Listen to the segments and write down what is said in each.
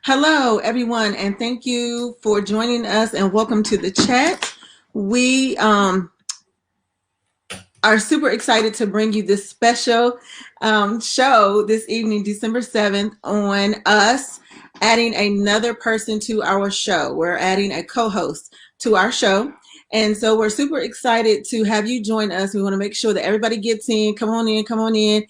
Hello, everyone, and thank you for joining us and welcome to the chat. We are super excited to bring you this special show this evening, December 7th, on us adding another person to our show. We're adding a co-host to our show. And so we're super excited to have you join us. We want to make sure that everybody gets in. Come on in, come on in.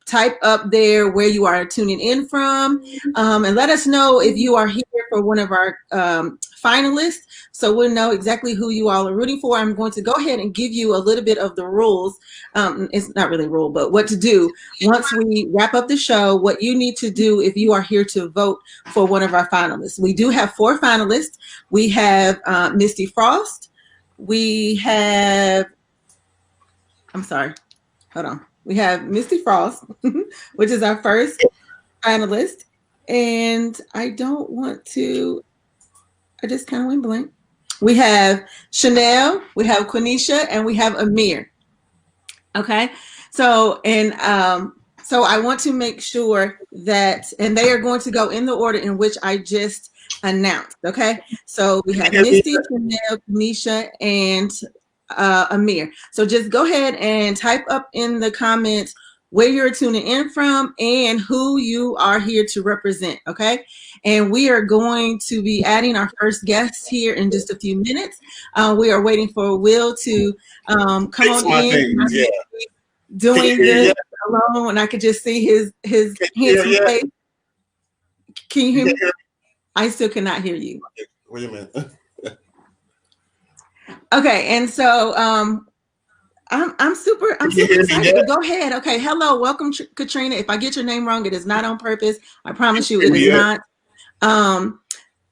Type up there where you are tuning in from, and let us know if you are here for one of our finalists, so we'll know exactly who you all are rooting for. I'm going to go ahead and give you a little bit of the rules. It's not really a rule, but what to do once we wrap up the show, what you need to do if you are here to vote for one of our finalists. We do have 4 finalists. We have Misty Frost. We have, I'm sorry, hold on. We have Misty Frost, which is our first finalist. And I don't want to, I just kind of went blank. We have Chanel, we have Quenisha, and we have Amir. Okay. So, so I want to make sure that, and they are going to go in the order in which I just announced. Okay. So we have Misty, Chanel, Quenisha, and Amir. So just go ahead and type up in the comments where you're tuning in from and who you are here to represent. Okay. And we are going to be adding our first guest here in just a few minutes. We are waiting for Will to come on in. Yeah. Doing this alone, and I could just see his handsome face. Can you hear me? I still cannot hear you. Wait a minute. Okay, and so I'm super excited. Go ahead. Okay, hello, welcome, Katrina. If I get your name wrong, it is not on purpose. I promise you, it is not.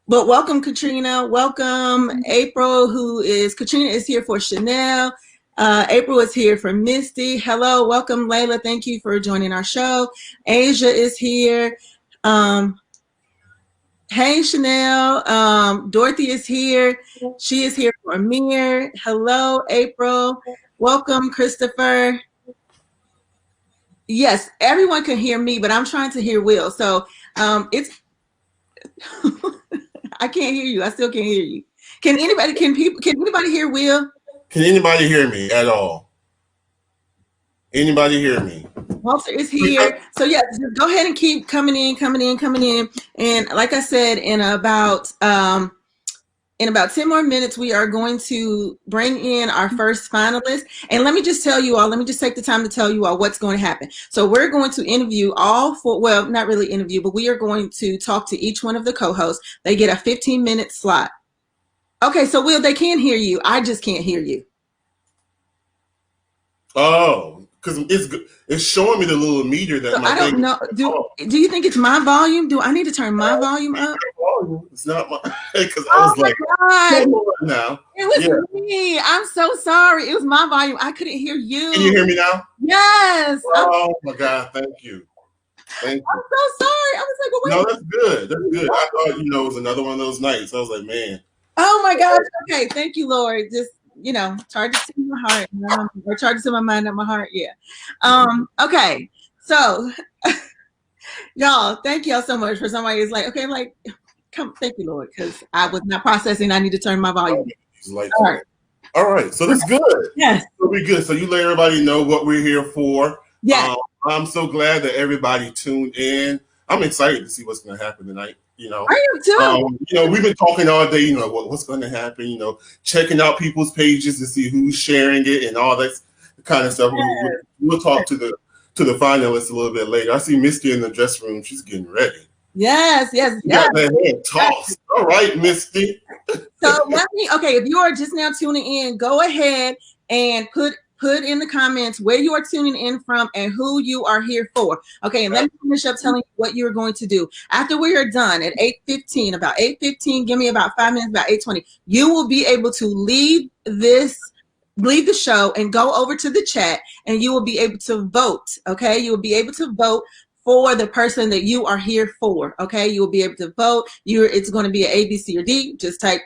But welcome, Katrina. Welcome, April. Katrina is here for Chanel. April is here for Misty. Hello, welcome, Layla. Thank you for joining our show. Asia is here. Hey, Chanel. Dorothy is here. She is here for Amir. Hello, April. Welcome, Christopher. Yes, everyone can hear me, but I'm trying to hear Will. So it's I can't hear you. I still can't hear you. Can anybody hear Will? Can anybody hear me at all? Anybody hear me? Walter is here. So yeah, just go ahead and keep coming in. And like I said, in about 10 more minutes, we are going to bring in our first finalist. And let me just tell you all, let me just take the time to tell you all what's going to happen. So we're going to interview well, not really interview, but we are going to talk to each one of the co-hosts. They get a 15-minute slot. Okay, so Will, they can hear you. I just can't hear you. Oh, because it's showing me the little meter that so I don't know. Do you think it's my volume? Do I need to turn my volume up? It's not my, because I was like, now. It was me. I'm so sorry. It was my volume. I couldn't hear you. Can you hear me now? Yes. Oh my God. Thank you. I'm so sorry. I was like, well, wait. No, that's good. That's good. I thought, it was another one of those nights. I was like, man. Oh my gosh. Okay. Thank you, Lord. Just, charge it to my heart. Or charge it to my mind, not my heart. Yeah. Okay. So y'all, thank y'all so much for somebody who's like, okay, like, come, thank you, Lord, because I was not processing. I need to turn my volume. All right. So that's good. Yes. It'll be good. So you let everybody know what we're here for. Yeah. I'm so glad that everybody tuned in. I'm excited to see what's going to happen tonight. Are you too? We've been talking all day, what's going to happen, checking out people's pages to see who's sharing it and all that kind of stuff. Yeah. We'll talk to the finalists a little bit later. I see Misty in the dressing room. She's getting ready. Yes. Got that head tossed. All right, Misty. So if you are just now tuning in, go ahead and put in the comments where you are tuning in from and who you are here for. Okay, and let me finish up telling you what you're going to do. After we are done at 8:15, about 8:15, give me about 5 minutes, about 8:20, you will be able to leave the show and go over to the chat, and you will be able to vote. Okay, you will be able to vote for the person that you are here for. Okay, you will be able to vote. It's going to be an A, B, C, or D. Just type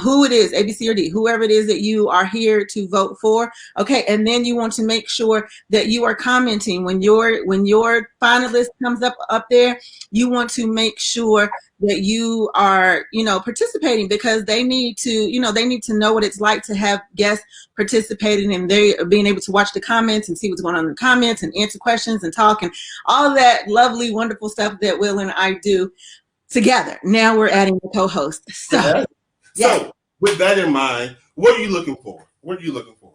who it is, A, B, C, or D, whoever it is that you are here to vote for. Okay, and then you want to make sure that you are commenting when your finalist comes up there. You want to make sure that you are, participating, because they need to know what it's like to have guests participating, and they are being able to watch the comments and see what's going on in the comments and answer questions and talk and all that lovely, wonderful stuff that Will and I do together. Now we're adding the co-host. So, yes. So with that in mind, what are you looking for? What are you looking for?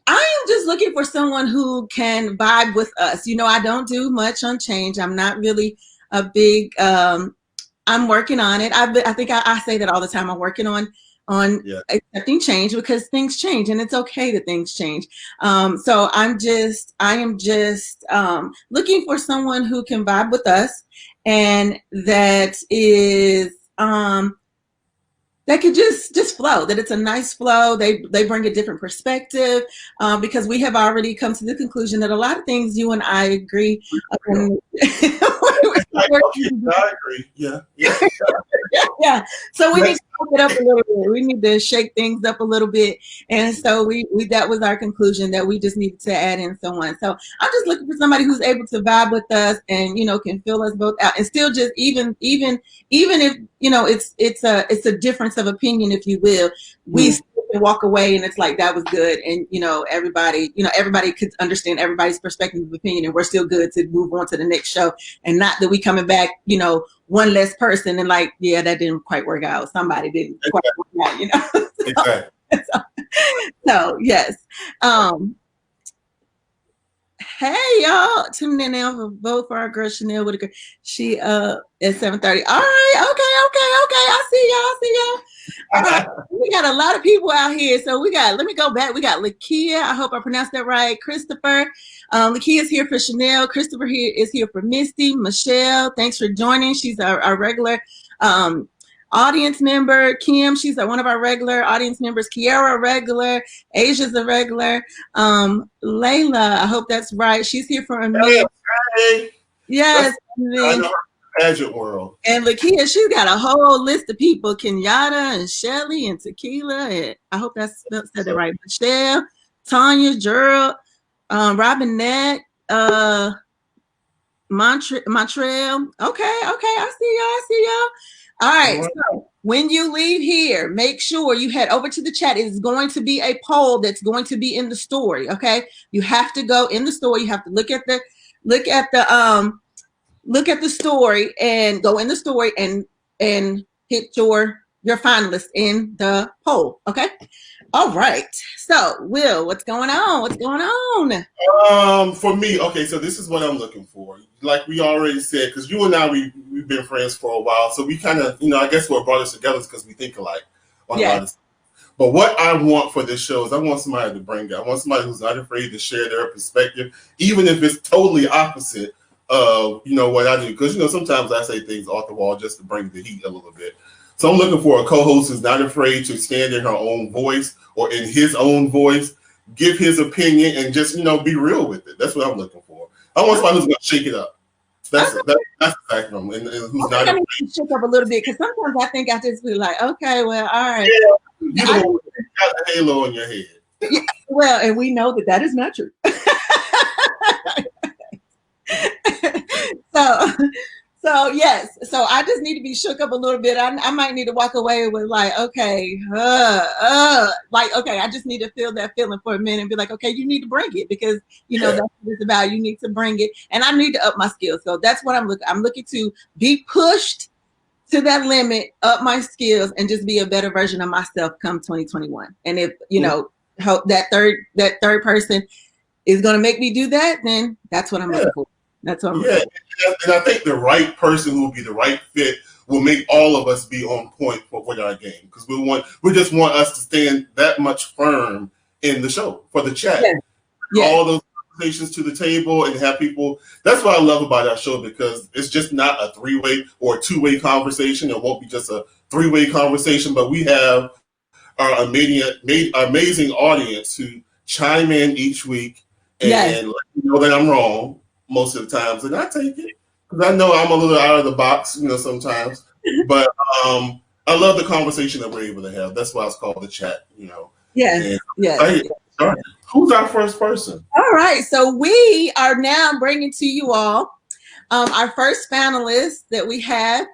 I am just looking for someone who can vibe with us. I don't do much on change. I'm not really a big, I'm working on it. I think I say that all the time. I'm working on accepting change, because things change, and it's okay that things change. So I am just looking for someone who can vibe with us, and that is that could just flow, that it's a nice flow. They bring a different perspective, because we have already come to the conclusion that a lot of things you and I agree. I agree. Yeah. Yeah. So we need to shake it up a little bit. We need to shake things up a little bit. And so we that was our conclusion, that we just needed to add in someone. So I'm just looking for somebody who's able to vibe with us and, can fill us both out, and still just even if, it's a difference of opinion, if you will, we still can walk away and it's like, that was good. And, everybody could understand everybody's perspective of opinion, and we're still good to move on to the next show, and not that we coming back, one less person and like, yeah, that didn't quite work out. Somebody didn't quite work out, Exactly. So yes. Hey y'all, tuning in now for vote for our girl Chanel Whitaker. She at 7:30. All right, okay. I see y'all. All right. We got a lot of people out here. So let me go back. We got Lakia. I hope I pronounced that right. Christopher. Lakia is here for Chanel. Christopher is here for Misty. Michelle, thanks for joining. She's our regular audience member. Kim, she's one of our regular audience members. Kiara, regular. Asia's a regular. Layla, I hope that's right. She's here for Amir. Hey. Yes. I know her pageant world. And Lakia, she's got a whole list of people. Kenyatta and Shelly and Tequila. And I hope that's said it right. Michelle, Tanya, Gerald, Robinette, Montreal. Okay. I see y'all. All right. So when you leave here, make sure you head over to the chat. It is going to be a poll that's going to be in the story. Okay. You have to go in the story. You have to look at the story and go in the story and hit your finalist in the poll. Okay. All right. So, Will, what's going on? For me, okay, so this is what I'm looking for. Like we already said, because you and I, we've been friends for a while, so we kind of, I guess what brought us together is because we think alike on a lot of stuff. But what I want for this show is I want somebody to bring it. I want somebody who's not afraid to share their perspective, even if it's totally opposite of, what I do. Because, sometimes I say things off the wall just to bring the heat a little bit. So I'm looking for a co-host who's not afraid to stand in her own voice or in his own voice, give his opinion, and just, be real with it. That's what I'm looking for. I want somebody who's going to shake it up. That's the fact from and who's not afraid. To shake up a little bit, because sometimes I think I just feel like, okay, well, all right. Yeah, you got a halo on your head. Yeah, well, and we know that is not true. So yes, so I just need to be shook up a little bit. I might need to walk away with like, okay, okay, I just need to feel that feeling for a minute and be like, okay, you need to bring it, because that's what it's about. You need to bring it, and I need to up my skills. So that's what I'm looking. I'm looking to be pushed to that limit, up my skills, and just be a better version of myself come 2021. And if hope that third person is going to make me do that, then that's what I'm looking for. That's what I'm looking for. And I think the right person who will be the right fit will make all of us be on point with our game, because we just want us to stand that much firm in the show for the chat. All those conversations to the table and have people. That's what I love about our show, because it's just not a 3-way or a 2-way conversation. It won't be just a 3-way conversation, but we have our amazing audience who chime in each week and let me know that I'm wrong most of the times, and I take it, because I know I'm a little out of the box, sometimes. But I love the conversation that we're able to have. That's why it's called the chat, Yes, And yes. hey, who's our first person? All right, so we are now bringing to you all our first finalist that we have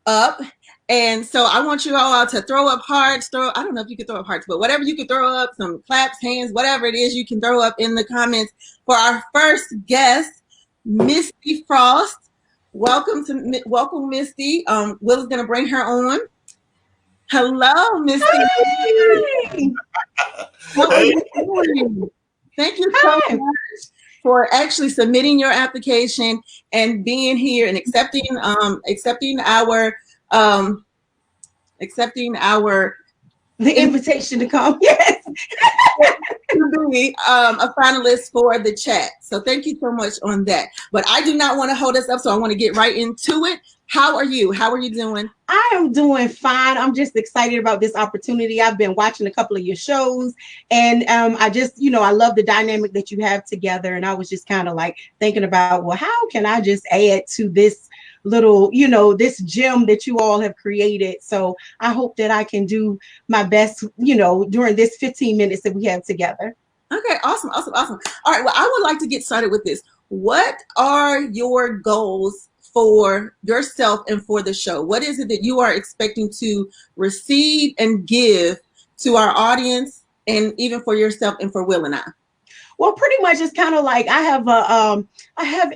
up. And so I want you all to throw up hearts, I don't know if you can throw up hearts, but whatever you can throw up, some claps, hands, whatever it is you can throw up in the comments for our first guest, Misty Frost. Welcome, Misty. Will is going to bring her on. Hello, Misty. Hi. How are you doing? Thank you so much for actually submitting your application and being here and accepting our the invitation to come. Yes. to be a finalist for the chat. So thank you so much on that. But I do not want to hold us up, so I want to get right into it. How are you? How are you doing? I am doing fine. I'm just excited about this opportunity. I've been watching a couple of your shows, and I just, I love the dynamic that you have together. And I was just kind of like thinking about, well, how can I just add to this little, this gem that you all have created? So I hope that I can do my best, during this 15 minutes that we have together. Okay, awesome. All right, well, I would like to get started with this. What are your goals for yourself and for the show? What is it that you are expecting to receive and give to our audience, and even for yourself and for Will and I? Well, pretty much it's kind of like I have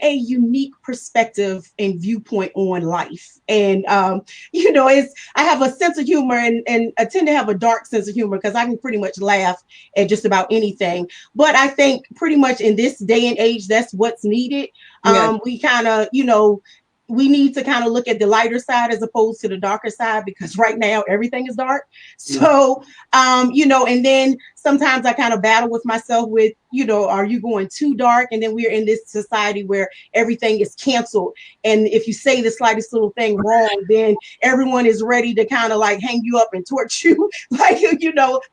a unique perspective and viewpoint on life. And it's I have a sense of humor, and I tend to have a dark sense of humor because I can pretty much laugh at just about anything. But I think pretty much in this day and age, that's what's needed. Yeah. We kind of, we need to kind of look at the lighter side as opposed to the darker side, because right now everything is dark. So, and then sometimes I kind of battle with myself with, are you going too dark? And then we're in this society where everything is canceled. And if you say the slightest little thing wrong, then everyone is ready to kind of like hang you up and torch you like,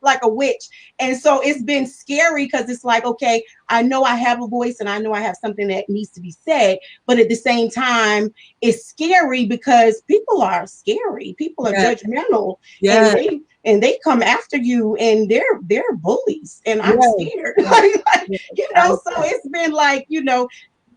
like a witch. And so it's been scary because it's like, okay, I know I have a voice and I know I have something that needs to be said. But at the same time, it's scary because people are scary. People are judgmental. Yeah. And they come after you, and they're bullies, and I'm scared. So it's been like,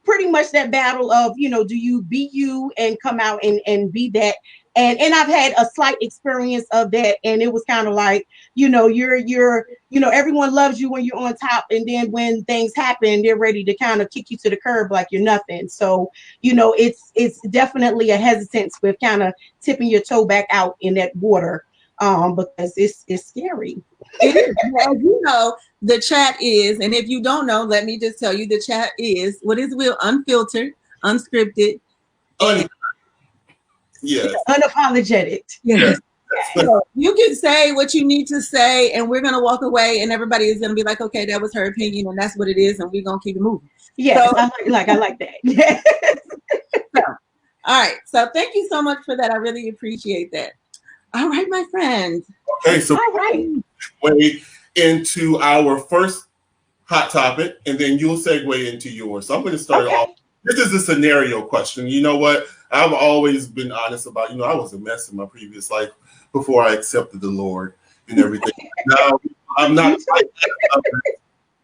pretty much that battle of, do you be you and come out and be that? And I've had a slight experience of that. And it was kind of like, you're everyone loves you when you're on top. And then when things happen, they're ready to kind of kick you to the curb like you're nothing. So, it's definitely a hesitance with kind of tipping your toe back out in that water. Because it's scary. It is. As you know, the chat is, and if you don't know, let me just tell you, the chat is, what is Will? Unfiltered, unscripted. Yes. Unapologetic. Yes. So you can say what you need to say, and we're gonna walk away, and everybody is gonna be like, okay, that was her opinion, and that's what it is, and we're gonna keep it moving. Yes, so, I like that. Yes. So, all right. So thank you so much for that. I really appreciate that. All right, my friend. Okay, so all right. Way into our first hot topic, and then you'll segue into yours. So I'm going to start off. This is a scenario question. You know what? I've always been honest about, I was a mess in my previous life before I accepted the Lord and everything. Now, I'm not like that.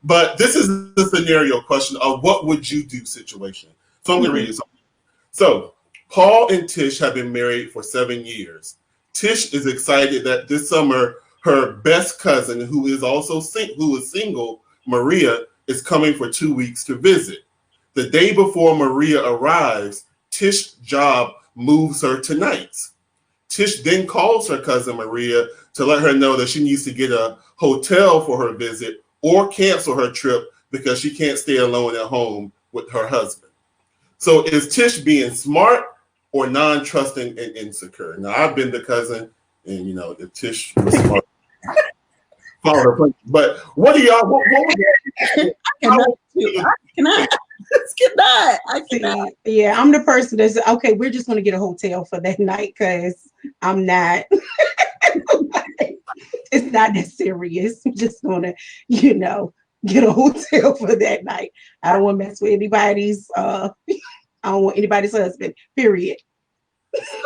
But this is the scenario question of what would you do situation. So I'm going to read it. So Paul and Tish have been married for 7 years. Tish is excited that this summer her best cousin, who is also single, Maria, is coming for 2 weeks to visit. The day before Maria arrives, Tish's job moves her to nights. Tish then calls her cousin Maria to let her know that she needs to get a hotel for her visit or cancel her trip because she can't stay alone at home with her husband. So is Tish being smart or non-trusting and insecure? Now, I've been the cousin, and the Tish was smart. But what do y'all? What would I cannot. Yeah, I'm the person that's okay. We're just gonna get a hotel for that night because I'm not. It's not that serious. I'm just gonna, get a hotel for that night. I don't want to mess with anybody's. I don't want anybody's husband. Period.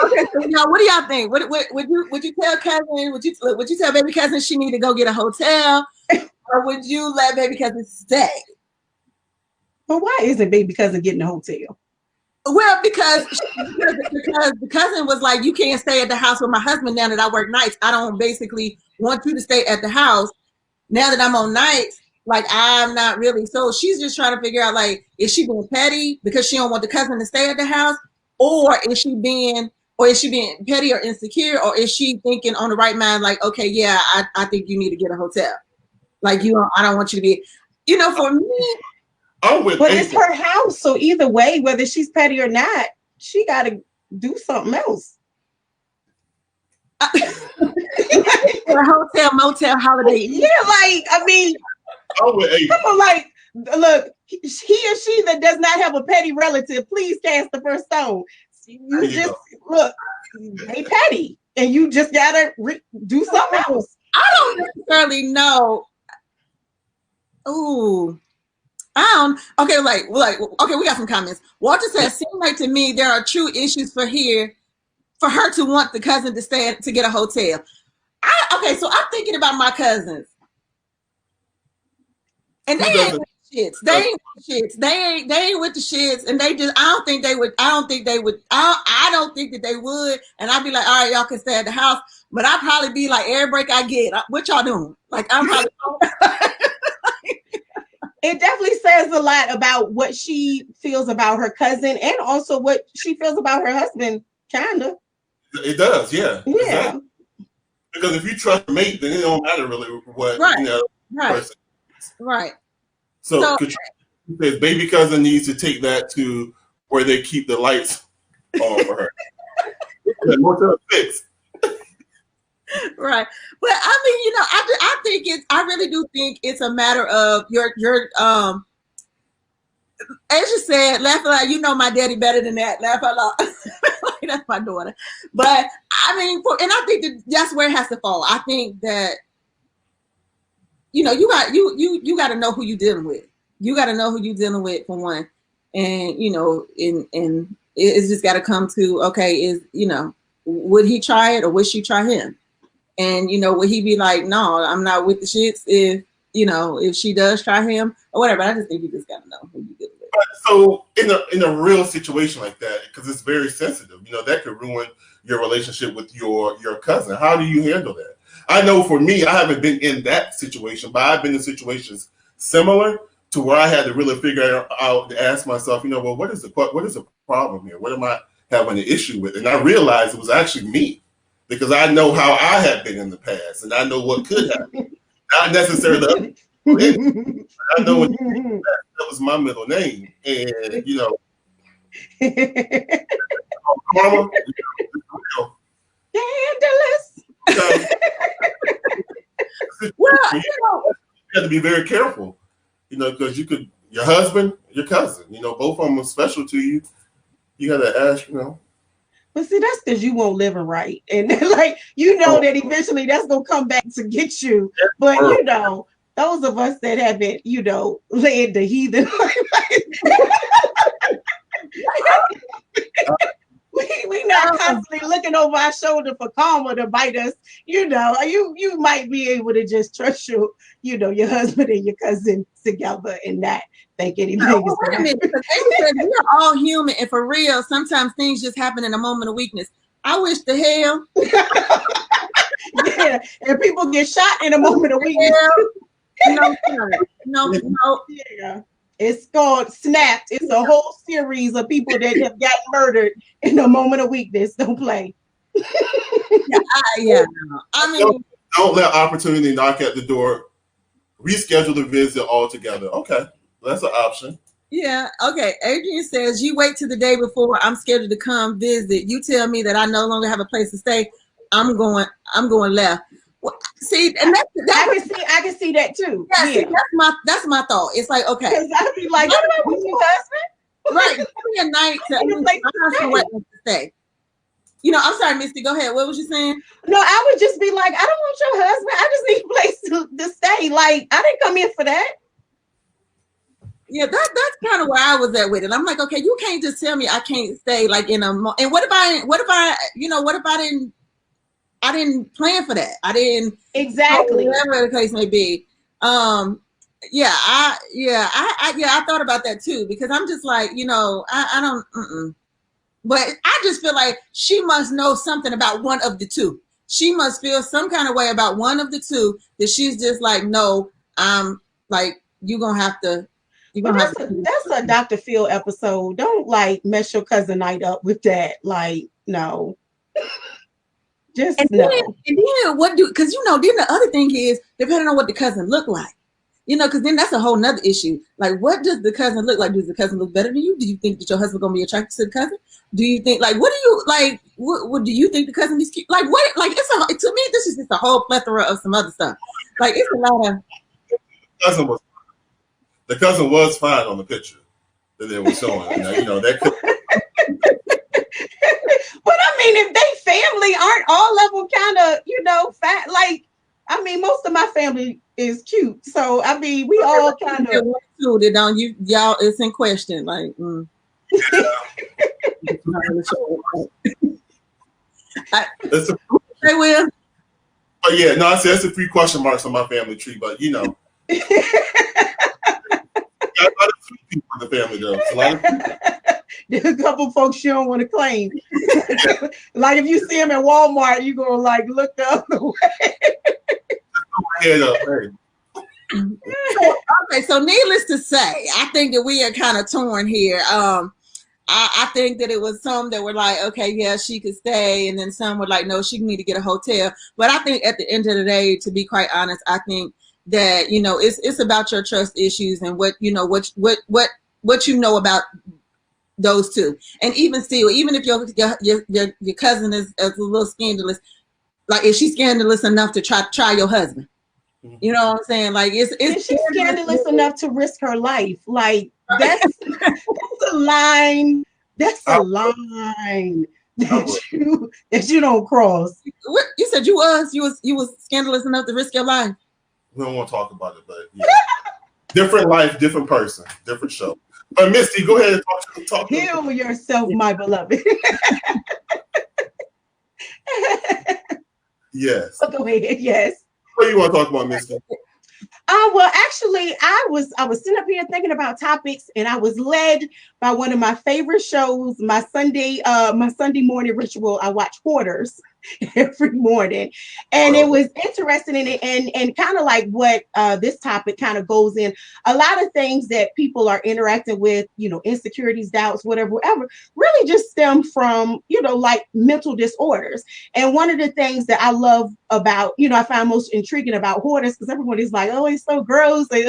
Okay, so now what do y'all think? Would you tell cousin? Would you tell baby cousin she need to go get a hotel, or would you let baby cousin stay? But why isn't baby cousin getting a hotel? Well, because the cousin was like, you can't stay at the house with my husband now that I work nights. I don't basically want you to stay at the house now that I'm on nights. Like I'm not really. So she's just trying to figure out like, is she being petty because she don't want the cousin to stay at the house, or is she being petty or insecure, or is she thinking on the right mind like, okay, yeah, I think you need to get a hotel. Like I don't want you to be. For me, but it's her house, so either way, whether she's petty or not, she got to do something else. A hotel, motel, holiday. Yeah, like I mean, come on, like look, he or she that does not have a petty relative, please cast the first stone. You just look, they petty, and you just gotta do something else. I don't necessarily know. Ooh. Okay, we got some comments. Walter says, seems like to me there are true issues for her to want the cousin to stay to get a hotel. So I'm thinking about my cousins. And they ain't with the shits. They ain't with the shits. They ain't with the shits. And they just I don't think that they would. And I'd be like, all right, y'all can stay at the house. But I'd probably be like, every break I get, what y'all doing? Like I'm probably It definitely says a lot about what she feels about her cousin and also what she feels about her husband, kinda. It does, yeah. Yeah. Exactly. Because if you trust your mate, then it don't matter really what person. Right. So says baby cousin needs to take that to where they keep the lights on for her. Motel 6. Right. But I mean, I think I really do think it's a matter of your as you said, laugh a lot, my daddy better than that. Laugh a lot. That's my daughter. But I mean, and I think that's where it has to fall. I think that you got to know who you're dealing with. You got to know who you're dealing with for one. And and it's just got to come to, okay, would he try it or would she try him? And would he be like, no, I'm not with the shits if she does try him or whatever. I just think you just gotta know who you dealing with. So in a real situation like that, because it's very sensitive, that could ruin your relationship with your cousin. How do you handle that? I know for me, I haven't been in that situation, but I've been in situations similar to where I had to really figure out to ask myself, well, what is the problem here? What am I having an issue with? And I realized it was actually me. Because I know how I have been in the past, and I know what could happen. Not necessarily. I know that was my middle name, and karma. Scandalous. You have to be very careful, because your husband, your cousin, both of them are special to you. You got to ask, But see, that's because you won't live it right. And that eventually that's going to come back to get you. But, those of us that haven't, led the heathen we not constantly looking over our shoulder for karma to bite us. You might be able to just trust your husband and your cousin together and not think anything is going to happen. Because they said we are all human, and for real, sometimes things just happen in a moment of weakness. I wish the hell. Yeah, and people get shot in a moment of weakness. No. Yeah. It's called Snapped. It's a whole series of people that have got murdered in a moment of weakness. Don't play. I mean, don't let opportunity knock at the door. Reschedule the visit altogether. Okay, that's an option. Yeah. Okay. Adrian says, you wait till the day before I'm scheduled to come visit. You tell me that I no longer have a place to stay. I'm going left. Well, see, and I can see that too. Yeah, see, that's my thought. It's like, okay, because I'd be like, what about with your husband? Right, give me a night to stay. I'm sorry, Misty. Go ahead. What was you saying? No, I would just be like, I don't want your husband. I just need a place to stay. Like, I didn't come in for that. Yeah, that's kind of where I was at with it. I'm like, okay, you can't just tell me I can't stay like in a and what if I didn't plan for that. I didn't Exactly. whatever the case may be. Um I thought about that too because I'm just like, I don't but I just feel like she must know something about one of the two. She must feel some kind of way about one of the two that she's just like, no, like you're But gonna have that's a Dr. Phil episode. Don't like mess your cousin night up with that. Like, no. and Just then, no. and then what do because then the other thing is depending on what the cousin look like. Because then that's a whole nother issue. Like, what does the cousin look like? Does the cousin look better than you? Do you think that your husband gonna be attracted to the cousin? Do you think what do you like? What do you think the cousin is cute? Like what? Like to me, this is just a whole plethora of some other stuff. Like it's a lot of. Cousin was the cousin was fine on the picture that they were showing. That could. But I mean, if they family aren't all of them kind of, fat, like, I mean, most of my family is cute. So, I mean, we all kind of. That don't y'all, it's in question. Like, That's a, they will. but yeah, no, I said that's a few question marks on my family tree, but got a lot of sweet people in the family though. A lot of There's a couple folks you don't want to claim. Like if you see them at Walmart, you gonna like look the other way. head up, hey. So needless to say, I think that we are kind of torn here. I think that it was some that were like, okay, yeah, she could stay, and then some were like, no, she need to get a hotel. But I think at the end of the day, to be quite honest, I think that it's about your trust issues and what you know about those two. And even still, even if your cousin is a little scandalous, like is she scandalous enough to try your husband? You know what I'm saying? Like she's scandalous enough to risk her life. Like that's a line. That's a line that you don't cross. What you said you was scandalous enough to risk your life. We don't want to talk about it, but yeah. Different life, different person, different show. But Misty, go ahead and talk. Heal yourself, my beloved. Yes. Go ahead. Yes. What do you want to talk about, Misty? Well, actually, I was sitting up here thinking about topics, and I was led by one of my favorite shows. My Sunday morning ritual. I watch Hoarders every morning, and it was interesting in it, and kind of like what this topic kind of goes in. A lot of things that people are interacting with, insecurities, doubts, whatever, really just stem from like mental disorders. And one of the things that I love about, I find most intriguing about Hoarders, because everyone is like, oh, it's so gross, like,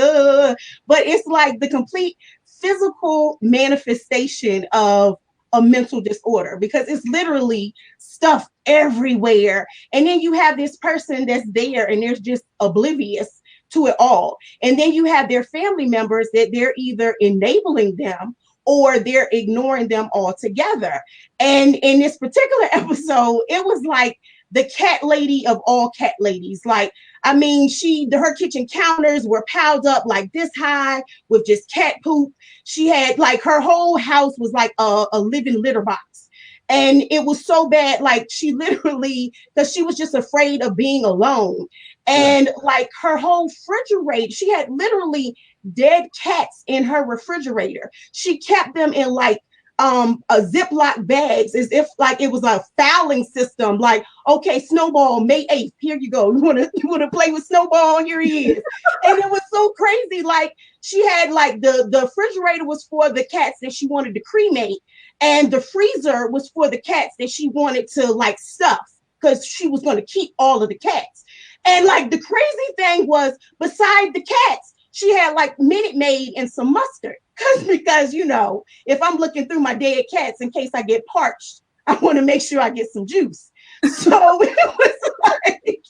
but it's like the complete physical manifestation of a mental disorder, because it's literally stuff everywhere. And then you have this person that's there and they're just oblivious to it all. And then you have their family members that they're either enabling them or they're ignoring them altogether. And in this particular episode, it was like the cat lady of all cat ladies. Like, I mean, her kitchen counters were piled up like this high with just cat poop. She had like her whole house was like a living litter box. And it was so bad, like she literally, because she was just afraid of being alone. And like her whole refrigerator, she had literally dead cats in her refrigerator. She kept them in like a Ziploc bags as if like it was a filing system. Like, okay, Snowball, May 8th, here you go. You wanna play with Snowball? Here he is. And it was so crazy. Like she had like the refrigerator was for the cats that she wanted to cremate, and the freezer was for the cats that she wanted to like stuff, because she was going to keep all of the cats. And like the crazy thing was, beside the cats, she had like Minute Maid and some mustard. Because if I'm looking through my dead cats in case I get parched, I want to make sure I get some juice. So it was like,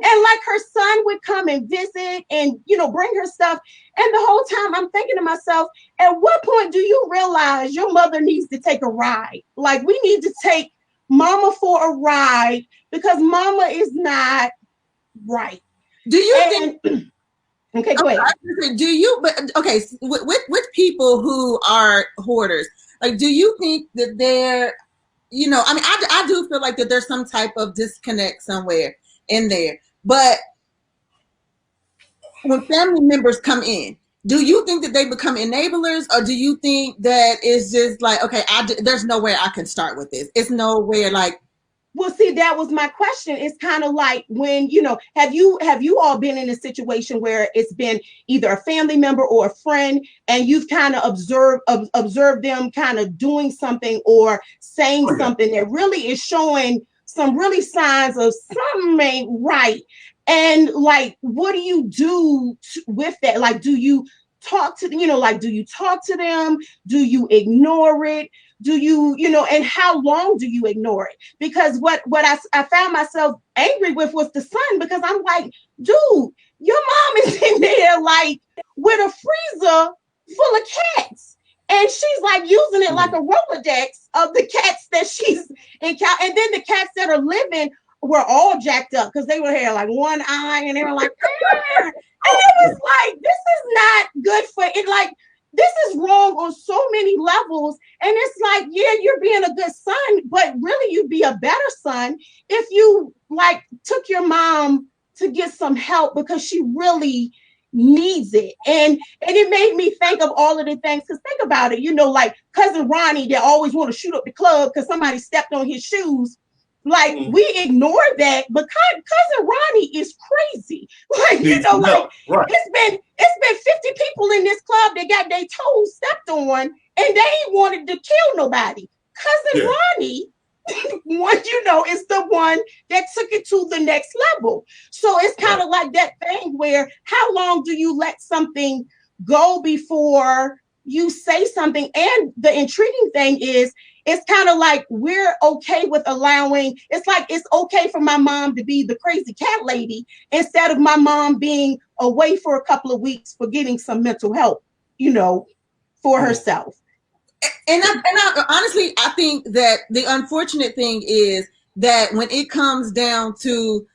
and like her son would come and visit and, bring her stuff. And the whole time I'm thinking to myself, at what point do you realize your mother needs to take a ride? Like we need to take mama for a ride because mama is not right. Do you think Okay, go ahead. Do you? But okay, with people who are hoarders, like, do you think that they're, I mean, I do feel like that there's some type of disconnect somewhere in there. But when family members come in, do you think that they become enablers, or do you think that it's just like, okay, there's nowhere I can start with this. It's nowhere like. Well, see, that was my question. It's kind of like when, have you all been in a situation where it's been either a family member or a friend, and you've kind of observed them kind of doing something or saying Oh, yeah. something that really is showing some really signs of something ain't right. And like, what do you do with that? Like, do you talk to, like, do you talk to them? Do you ignore it? Do you, and how long do you ignore it? Because what I found myself angry with was the son, because I'm like, dude, your mom is in there like with a freezer full of cats. And she's like using it like a Rolodex of the cats that she's encountered. And then the cats that are living were all jacked up because they were here like one eye, and they were like, ah. And it was like, this is not good for it. Like, this is wrong on so many levels. And it's like, yeah, you're being a good son, but really you'd be a better son if you like took your mom to get some help, because she really needs it. And it made me think of all of the things, because think about it, like cousin Ronnie that always want to shoot up the club because somebody stepped on his shoes. Like, we ignore that, but cousin Ronnie is crazy. Like, like, right. it's been 50 people in this club that got their toes stepped on, and they ain't wanted to kill nobody. Cousin Ronnie, is the one that took it to the next level. So it's kind of like that thing where, how long do you let something go before you say something? And the intriguing thing is, it's kind of like we're okay with allowing, it's like it's okay for my mom to be the crazy cat lady instead of my mom being away for a couple of weeks for getting some mental help, for herself. And I honestly, I think that the unfortunate thing is that when it comes down to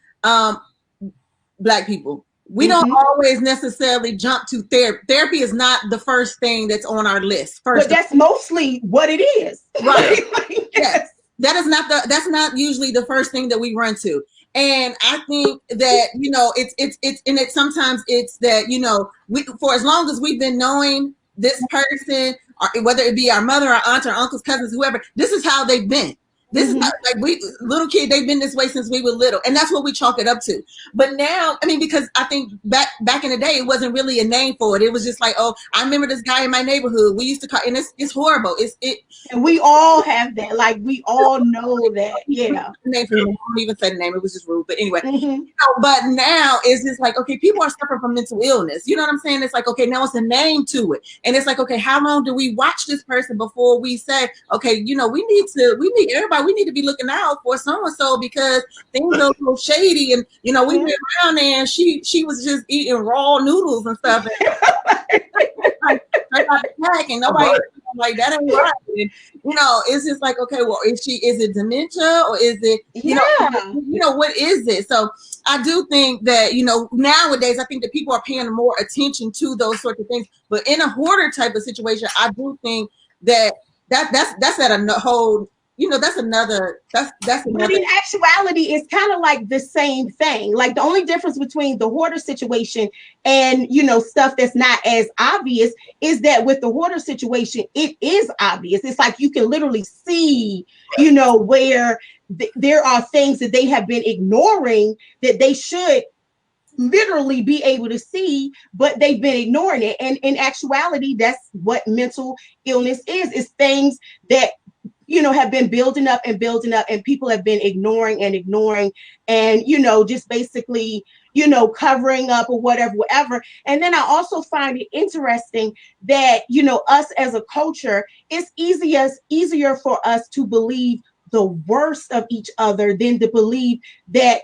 Black people, we don't always necessarily jump to therapy. Therapy is not the first thing that's on our list. But that's mostly what it is. Right. Yes. That's not usually the first thing that we run to. And I think that, it's sometimes it's that, we, for as long as we've been knowing this person, or whether it be our mother, our aunt, our uncles, cousins, whoever, this is how they've been. This is how, like, we little kid, they've been this way since we were little, and that's what we chalk it up to. But now, I mean, because I think back in the day, it wasn't really a name for it. It was just like, oh, I remember this guy in my neighborhood. We used to call, and it's horrible. And we all have that. Like, we all know that. Yeah. Name for him. I don't even say the name. It was just rude. But anyway, but now it's just like, okay, people are suffering from mental illness. You know what I'm saying? It's like, okay, now it's a name to it, and it's like, okay, how long do we watch this person before we say, okay, we need everybody. We need to be looking out for so and so because things are a little shady, and we went around there and she was just eating raw noodles and stuff, and and nobody like that ain't right. And, it's just like, okay, well, is it dementia, or is it what is it? So I do think that nowadays I think that people are paying more attention to those sorts of things. But in a hoarder type of situation, I do think that's at a whole. That's another. But in actuality, it's kind of like the same thing. Like, the only difference between the hoarder situation and stuff that's not as obvious is that with the hoarder situation, it is obvious. It's like you can literally see, where there are things that they have been ignoring that they should literally be able to see, but they've been ignoring it. And in actuality, that's what mental illness is things that have been building up, and people have been ignoring and just basically covering up or whatever. And then I also find it interesting that us as a culture, it's easier for us to believe the worst of each other than to believe that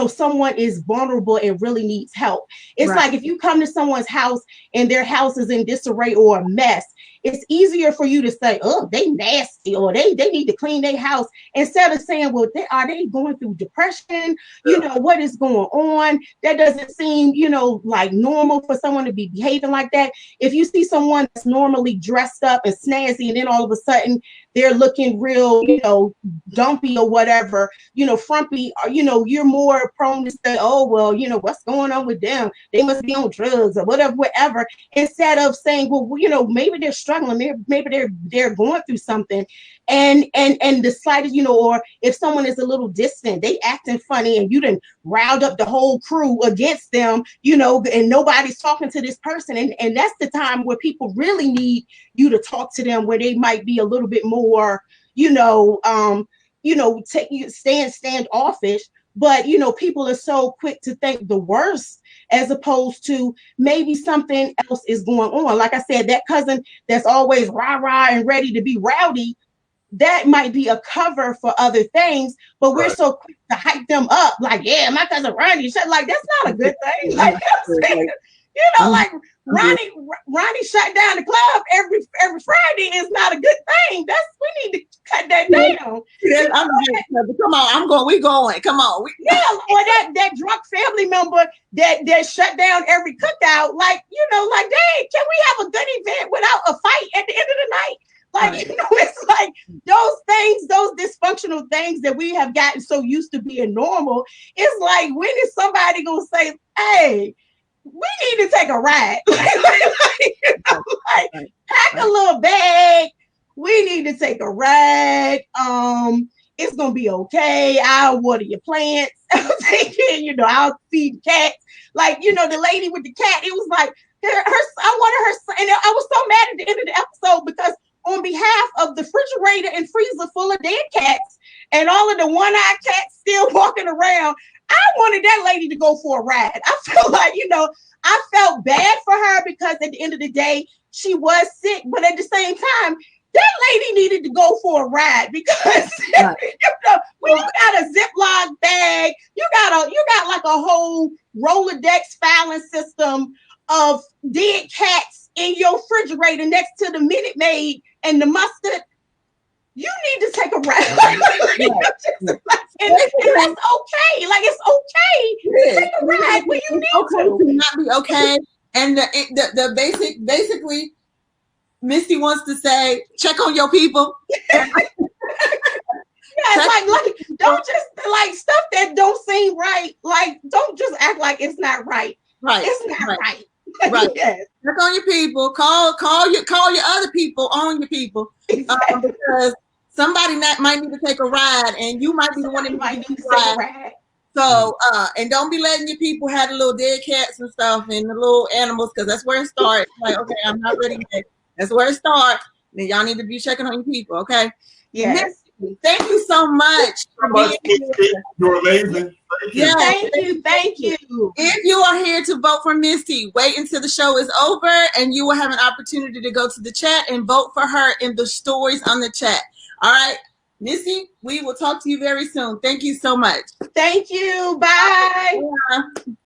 someone is vulnerable and really needs help. It's like if you come to someone's house and their house is in disarray or a mess, it's easier for you to say, oh, they nasty, or they need to clean their house, instead of saying, well, are they going through depression? What is going on? That doesn't seem, like normal for someone to be behaving like that. If you see someone that's normally dressed up and snazzy, and then all of a sudden they're looking real, dumpy or whatever, frumpy, or, you're more prone to say, oh, well, what's going on with them? They must be on drugs or whatever, instead of saying, well, maybe they're struggling, maybe they're going through something. And the slightest, or if someone is a little distant, they acting funny, and you done riled up the whole crew against them, and nobody's talking to this person. And that's the time where people really need you to talk to them, where they might be a little bit more, standoffish. But people are so quick to think the worst, as opposed to maybe something else is going on. Like I said, that cousin that's always rah-rah and ready to be rowdy, that might be a cover for other things, but we're so quick to hype them up, like, yeah, my cousin Ronnie, like, that's not a good thing. Like, like Ronnie shut down the club every Friday is not a good thing. We need to cut that down. Come on, we going. Come on. Or that drunk family member that shut down every cookout. Like, like, dang, can we have a good event without a fight at the end of the night? Like, it's like those things, those dysfunctional things that we have gotten so used to being normal. It's like, when is somebody gonna say, hey, we need to take a ride? Pack a little bag. We need to take a ride. It's gonna be okay. I'll water your plants. I'll take care, I'll feed cats. Like, the lady with the cat, it was like, I wanted her, and I was so mad at the end of the episode, because on behalf of the refrigerator and freezer full of dead cats and all of the one-eyed cats still walking around, I wanted that lady to go for a ride. I felt like, I felt bad for her, because at the end of the day, she was sick. But at the same time, that lady needed to go for a ride, because when you got a Ziploc bag, you got like a whole Rolodex filing system of dead cats in your refrigerator next to the Minute Maid and the mustard. You need to take a ride. And that's okay. Like, it's okay to take a ride when you need to not be okay. And the basically, Misty wants to say, check on your people. Like, don't just, like, stuff that don't seem right. Like, don't just act like it's not right. Right. It's not right. Right. Yes. Check on your people. Call your other people on your people. Exactly. Because somebody might need to take a ride, and you might be the one that might need to take a ride. So, and don't be letting your people have the little dead cats and stuff and the little animals, because that's where it starts. Like, okay, I'm not ready yet. That's where it starts. Then y'all need to be checking on your people, okay? Yes. Thank you so much. You're amazing. Thank you. If you are here to vote for Misty, wait until the show is over, and you will have an opportunity to go to the chat and vote for her in the stories on the chat. All right, Misty, we will talk to you very soon. Thank you so much. Thank you. Bye. Yeah.